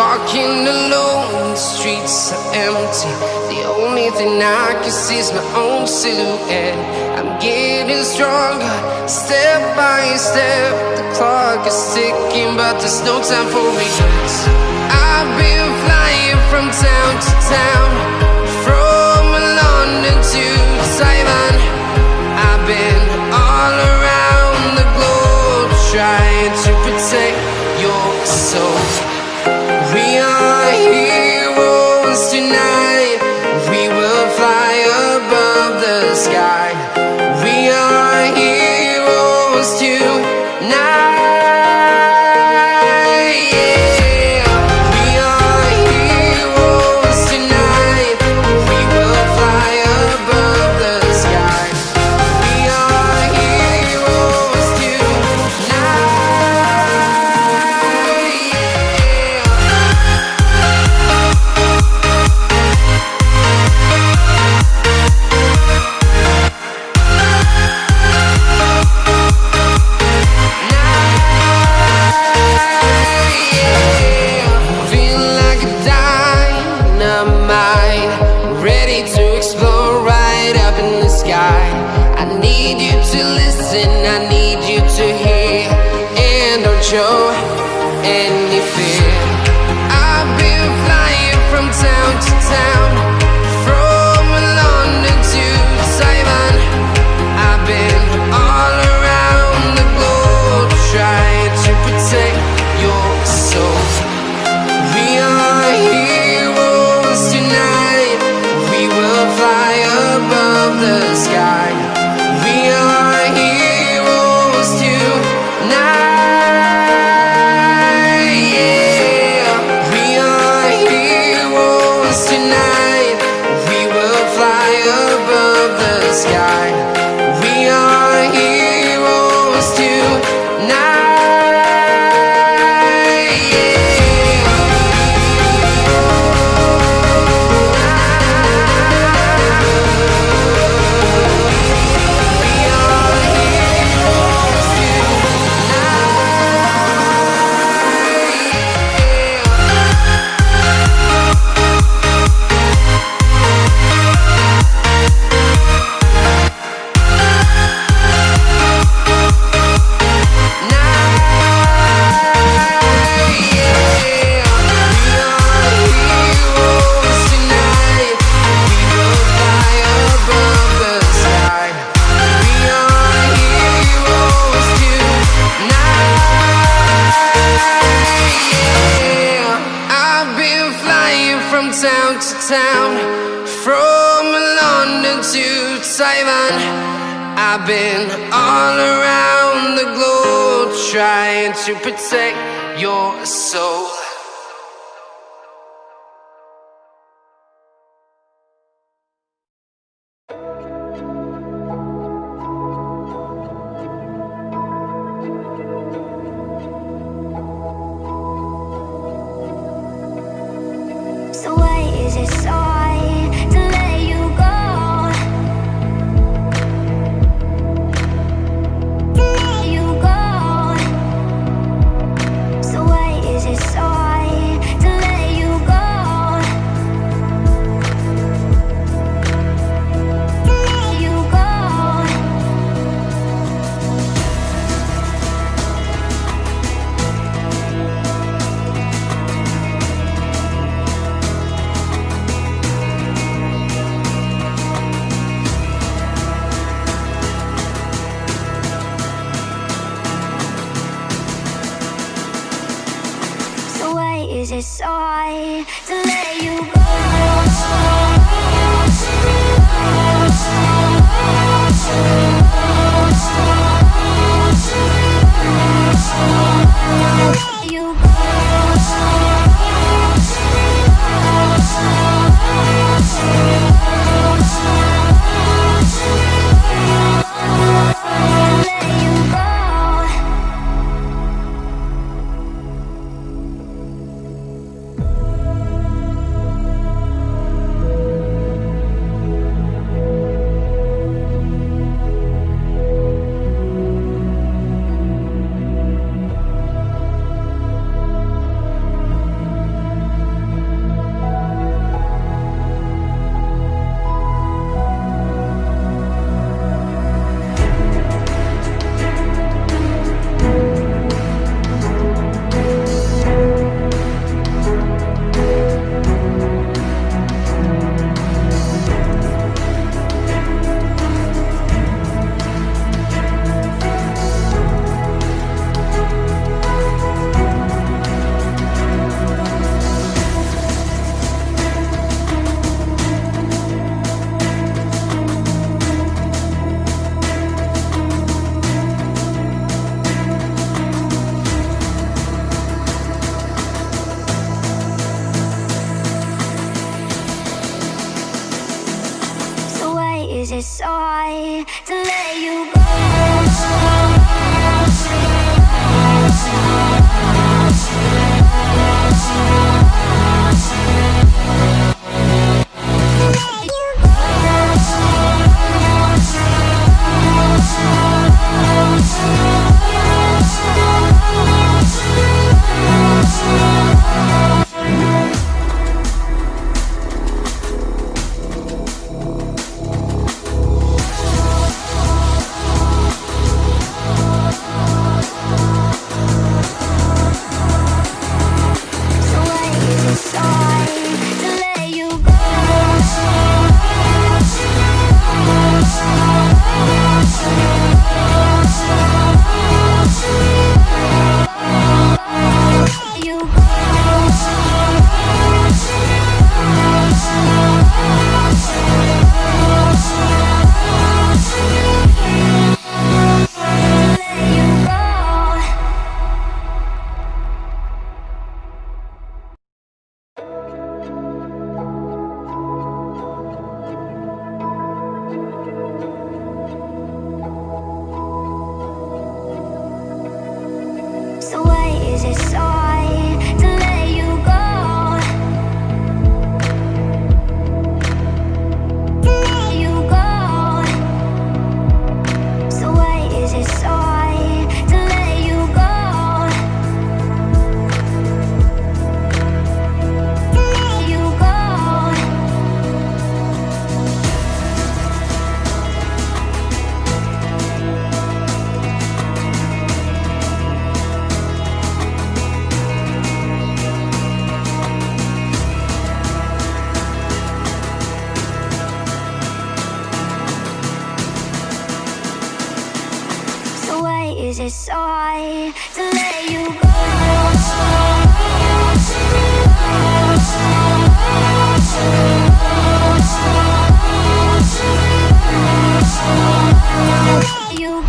walking alone, the streets are empty. The only thing I can see is my own silhouette. I'm getting stronger, step by step. The clock is ticking, but there's no time for regrets. I've been flying from town to town, from London to Taiwan. I've been all around the globe, trying to protect your soul. We are heroes tonight. We will fly above the sky. We are heroes tonight. Show any fear. I've been flying from town to town, from London to Taiwan. I've been all around the globe, trying to protect your soul. We are heroes tonight. We will fly above the sky. We are heroes tonight. I've been all around the globe, trying to protect your soul. So why is it so hard to let you go? Is it so hard to let you go? so high to let you go? So why is it so hard to let you go? To let you go. So why is it so hard to let you go? To let you go. So why is it so hard to let you go? Let you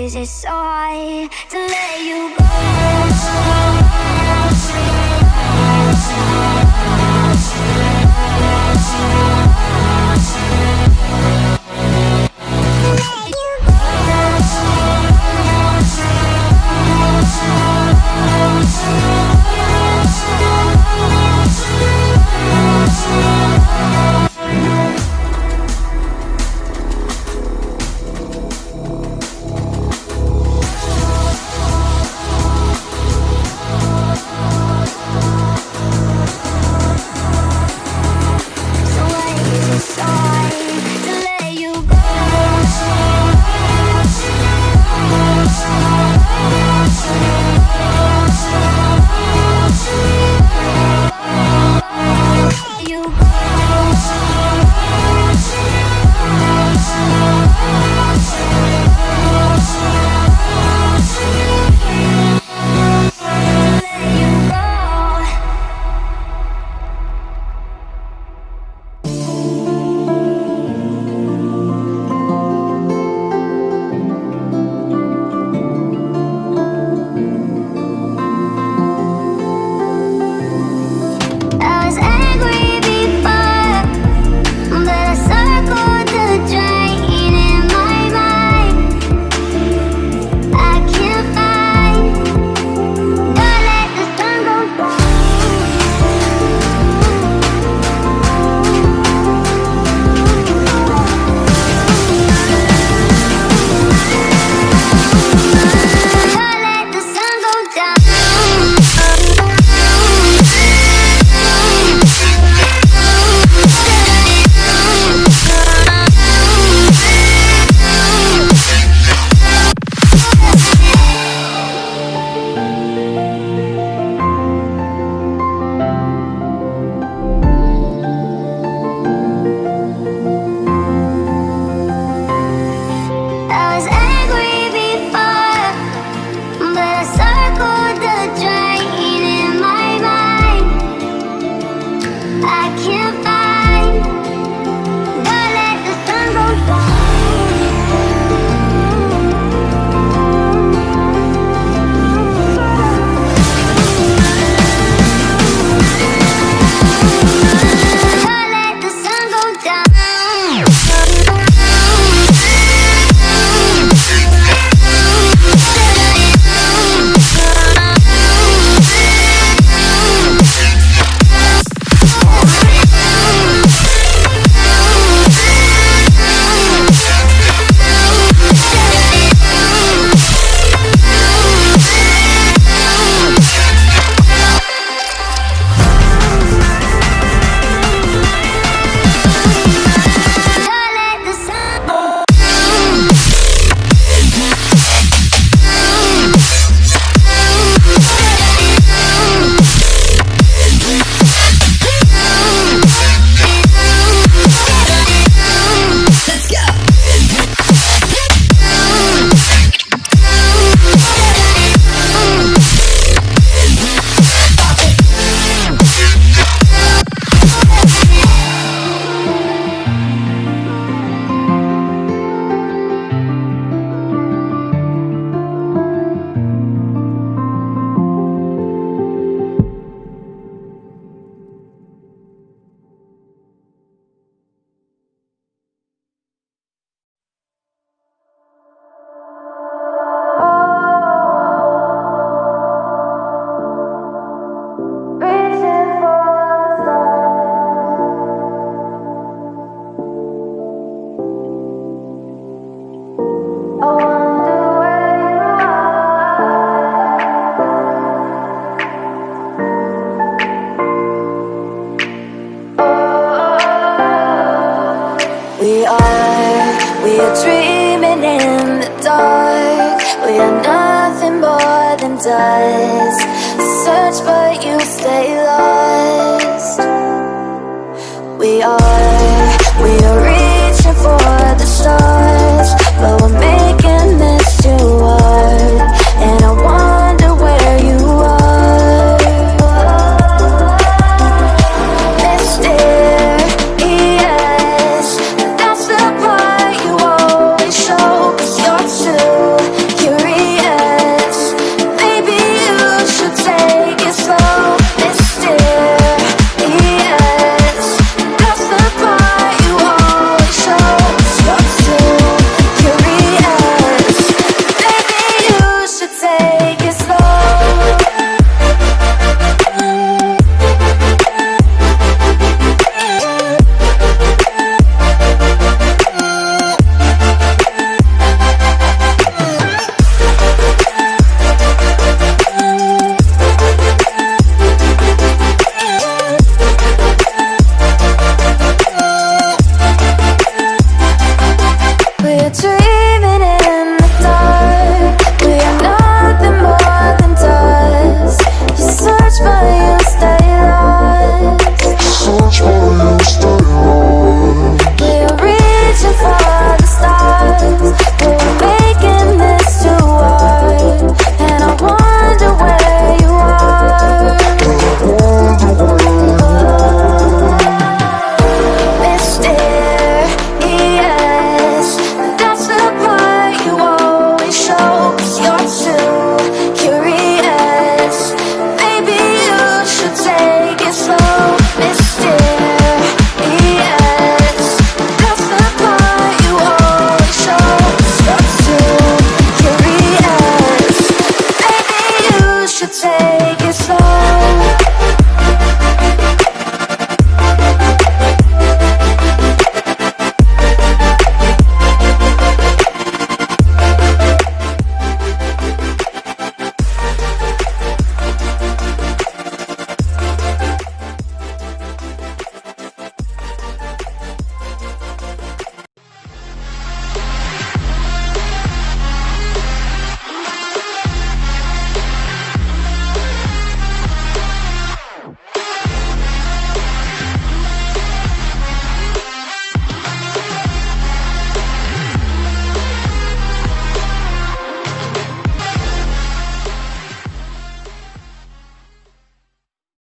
is it so hard to let you go? So why is it so hard to let We are nothing more than dust. Search but you stay lost. We are